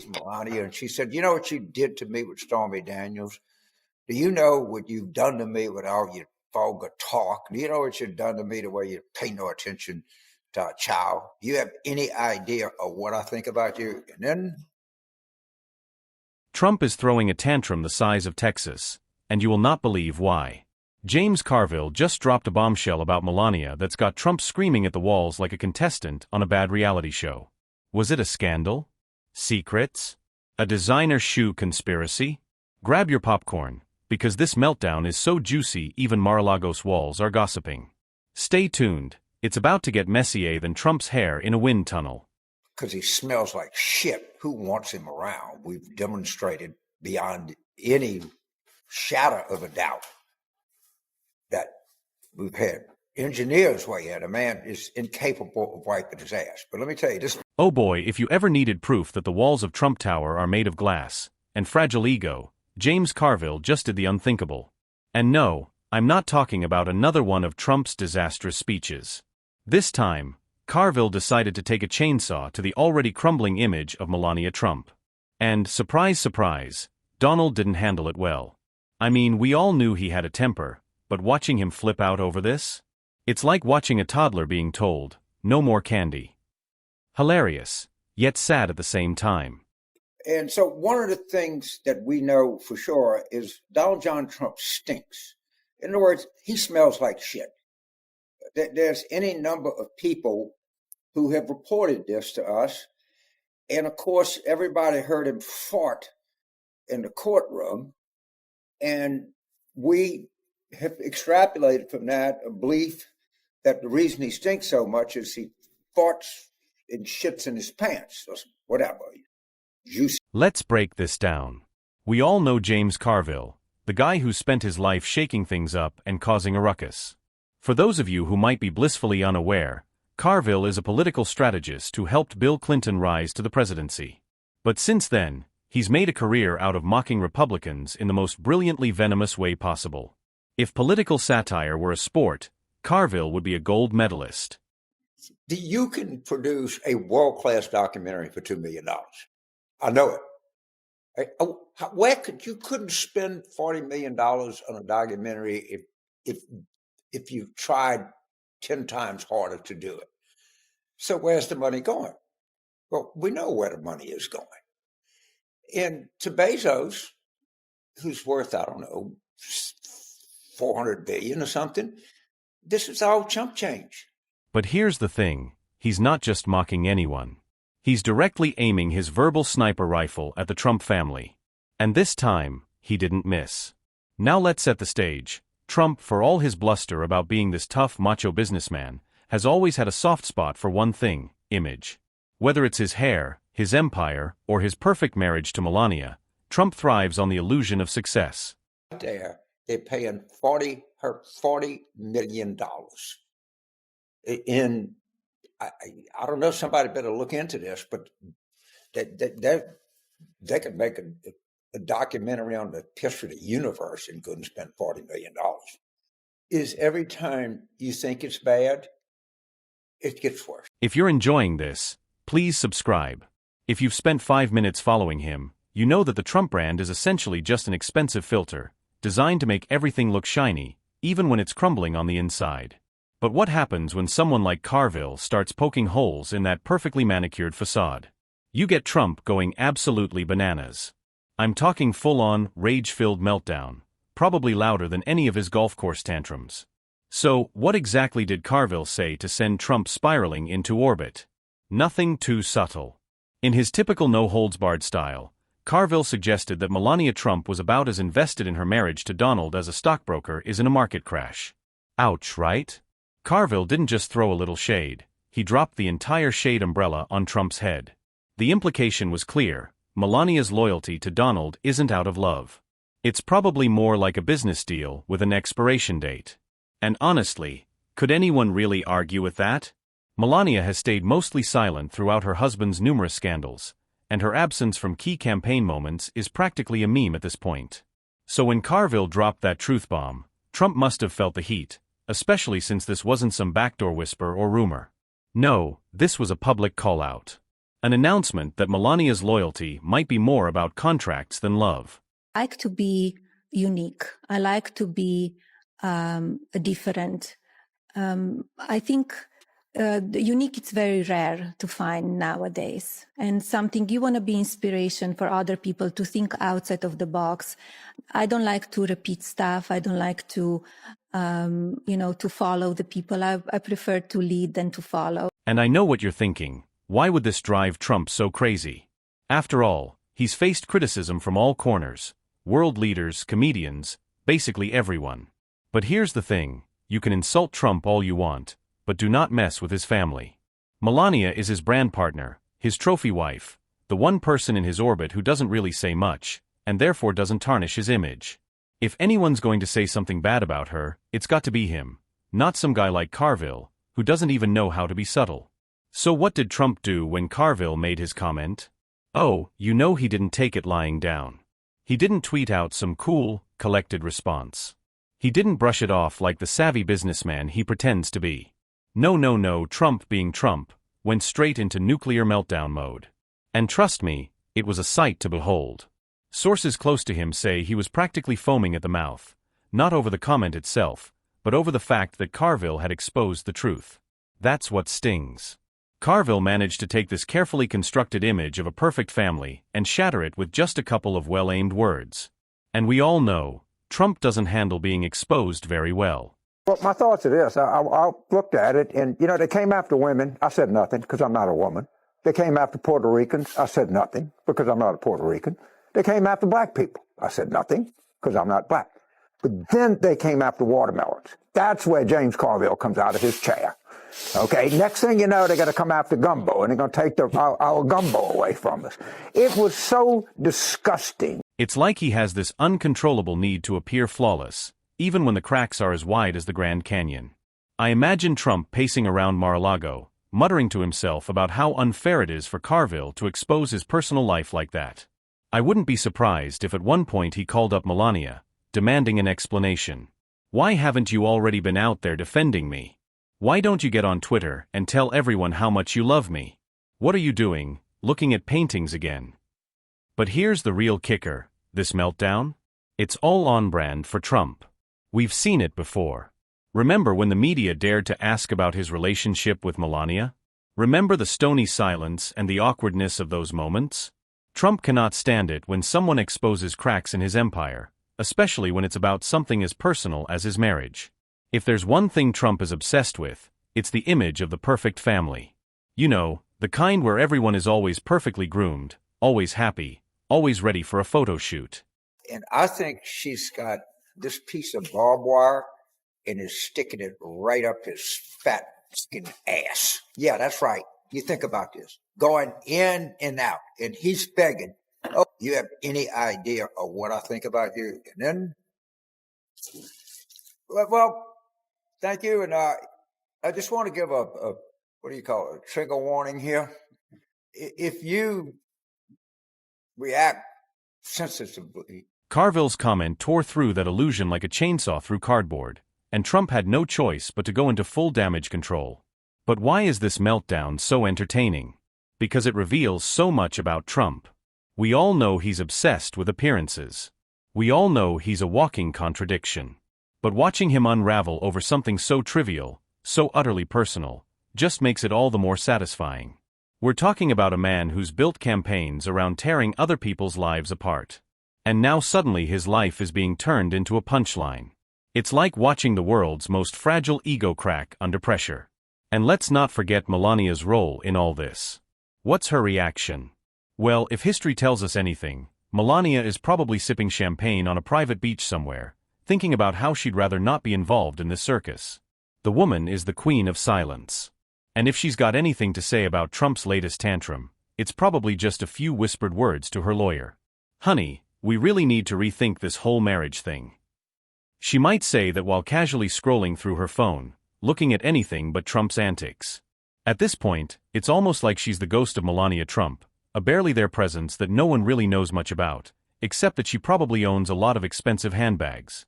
Melania, and she said, "You know what you did to me with Stormy Daniels? Do you know what you've done to me with all your vulgar talk? Do you know what you've done to me the way you pay no attention to a child? Do you have any idea of what I think about you?" And then Trump is throwing a tantrum the size of Texas, and you will not believe why. James Carville just dropped a bombshell about Melania that's got Trump screaming at the walls like a contestant on a bad reality show. Was it a scandal? Secrets? A designer shoe conspiracy? Grab your popcorn, because this meltdown is so juicy even Mar-a-Lagos walls are gossiping. Stay tuned, it's about to get messier than Trump's hair in a wind tunnel. because he smells like shit, who wants him around? We've demonstrated beyond any shadow of a doubt that we've had engineers weigh in. A man is incapable of wiping his ass. But let me tell you this. Oh boy, if you ever needed proof that the walls of Trump Tower are made of glass and fragile ego, James Carville just did the unthinkable. And no, I'm not talking about another one of Trump's disastrous speeches. This time, Carville decided to take a chainsaw to the already crumbling image of Melania Trump. And, surprise surprise, Donald didn't handle it well. I mean, we all knew he had a temper, but watching him flip out over this? It's like watching a toddler being told, no more candy. Hilarious, yet sad at the same time. And so one of the things that we know for sure is Donald John Trump stinks. In other words, he smells like shit. There's any number of people who have reported this to us. And of course, everybody heard him fart in the courtroom. And we have extrapolated from that a belief that the reason he stinks so much is he farts and shits in his pants, or whatever. Juicy. Let's break this down. We all know James Carville, the guy who spent his life shaking things up and causing a ruckus. For those of you who might be blissfully unaware, Carville is a political strategist who helped Bill Clinton rise to the presidency. But since then, he's made a career out of mocking Republicans in the most brilliantly venomous way possible. If political satire were a sport, Carville would be a gold medalist. You can produce a world-class documentary for $2 million. I know it. You couldn't spend $40 million on a documentary if you tried 10 times harder to do it. So where's the money going? Well, we know where the money is going. And to Bezos, who's worth, I don't know, $400 billion or something, this is all chump change. But here's the thing, he's not just mocking anyone. He's directly aiming his verbal sniper rifle at the Trump family. And this time, he didn't miss. Now let's set the stage. Trump, for all his bluster about being this tough macho businessman, has always had a soft spot for one thing: image. Whether it's his hair, his empire, or his perfect marriage to Melania, Trump thrives on the illusion of success. There, they're paying her $40 million. And I don't know, somebody better look into this, but they could make a documentary on the history of the universe and couldn't spend $40 million. Is every time you think it's bad, it gets worse. If you're enjoying this, please subscribe. If you've spent 5 minutes following him, you know that the Trump brand is essentially just an expensive filter, designed to make everything look shiny, even when it's crumbling on the inside. But what happens when someone like Carville starts poking holes in that perfectly manicured facade? You get Trump going absolutely bananas. I'm talking full-on, rage-filled meltdown, probably louder than any of his golf course tantrums. So, what exactly did Carville say to send Trump spiraling into orbit? Nothing too subtle. In his typical no-holds-barred style, Carville suggested that Melania Trump was about as invested in her marriage to Donald as a stockbroker is in a market crash. Ouch, right? Carville didn't just throw a little shade, he dropped the entire shade umbrella on Trump's head. The implication was clear: Melania's loyalty to Donald isn't out of love. It's probably more like a business deal with an expiration date. And honestly, could anyone really argue with that? Melania has stayed mostly silent throughout her husband's numerous scandals, and her absence from key campaign moments is practically a meme at this point. So when Carville dropped that truth bomb, Trump must have felt the heat, especially since this wasn't some backdoor whisper or rumor. No, this was a public call-out. An announcement that Melania's loyalty might be more about contracts than love. I like to be unique. I like to be different. I think the unique is very rare to find nowadays, and something you want to be inspiration for other people to think outside of the box. I don't like to repeat stuff. I don't like to, to follow the people. I prefer to lead than to follow. And I know what you're thinking. Why would this drive Trump so crazy? After all, he's faced criticism from all corners. World leaders, comedians, basically everyone. But here's the thing, you can insult Trump all you want, but do not mess with his family. Melania is his brand partner, his trophy wife, the one person in his orbit who doesn't really say much, and therefore doesn't tarnish his image. If anyone's going to say something bad about her, it's got to be him, not some guy like Carville, who doesn't even know how to be subtle. So what did Trump do when Carville made his comment? Oh, you know he didn't take it lying down. He didn't tweet out some cool, collected response. He didn't brush it off like the savvy businessman he pretends to be. No, Trump being Trump, went straight into nuclear meltdown mode. And trust me, it was a sight to behold. Sources close to him say he was practically foaming at the mouth, not over the comment itself, but over the fact that Carville had exposed the truth. That's what stings. Carville managed to take this carefully constructed image of a perfect family and shatter it with just a couple of well-aimed words. And we all know, Trump doesn't handle being exposed very well. Well, my thoughts are this. I looked at it, and, they came after women. I said nothing, because I'm not a woman. They came after Puerto Ricans. I said nothing, because I'm not a Puerto Rican. They came after black people. I said nothing, because I'm not black. But then they came after watermelons. That's where James Carville comes out of his chair. Okay, next thing you know, they're going to come after gumbo, and they're going to take our gumbo away from us. It was so disgusting. It's like he has this uncontrollable need to appear flawless, even when the cracks are as wide as the Grand Canyon. I imagine Trump pacing around Mar-a-Lago, muttering to himself about how unfair it is for Carville to expose his personal life like that. I wouldn't be surprised if at one point he called up Melania, demanding an explanation. Why haven't you already been out there defending me? Why don't you get on Twitter and tell everyone how much you love me? What are you doing, looking at paintings again? But here's the real kicker, this meltdown? It's all on brand for Trump. We've seen it before. Remember when the media dared to ask about his relationship with Melania? Remember the stony silence and the awkwardness of those moments? Trump cannot stand it when someone exposes cracks in his empire, especially when it's about something as personal as his marriage. If there's one thing Trump is obsessed with, it's the image of the perfect family. You know, the kind where everyone is always perfectly groomed, always happy, always ready for a photo shoot. And I think she's got this piece of barbed wire and is sticking it right up his fat skin ass. Yeah, that's right. You think about this. Going in and out. And he's begging, oh, you have any idea of what I think about you? And then, well, thank you. And I just want to give a what do you call it, a trigger warning here. If you react sensitively. Carville's comment tore through that illusion like a chainsaw through cardboard, and Trump had no choice but to go into full damage control. But why is this meltdown so entertaining? Because it reveals so much about Trump. We all know he's obsessed with appearances. We all know he's a walking contradiction. But watching him unravel over something so trivial, so utterly personal, just makes it all the more satisfying. We're talking about a man who's built campaigns around tearing other people's lives apart. And now suddenly his life is being turned into a punchline. It's like watching the world's most fragile ego crack under pressure. And let's not forget Melania's role in all this. What's her reaction? Well, if history tells us anything, Melania is probably sipping champagne on a private beach somewhere, thinking about how she'd rather not be involved in this circus. The woman is the queen of silence. And if she's got anything to say about Trump's latest tantrum, it's probably just a few whispered words to her lawyer. Honey, we really need to rethink this whole marriage thing. She might say that while casually scrolling through her phone, looking at anything but Trump's antics. At this point, it's almost like she's the ghost of Melania Trump, a barely there presence that no one really knows much about, except that she probably owns a lot of expensive handbags.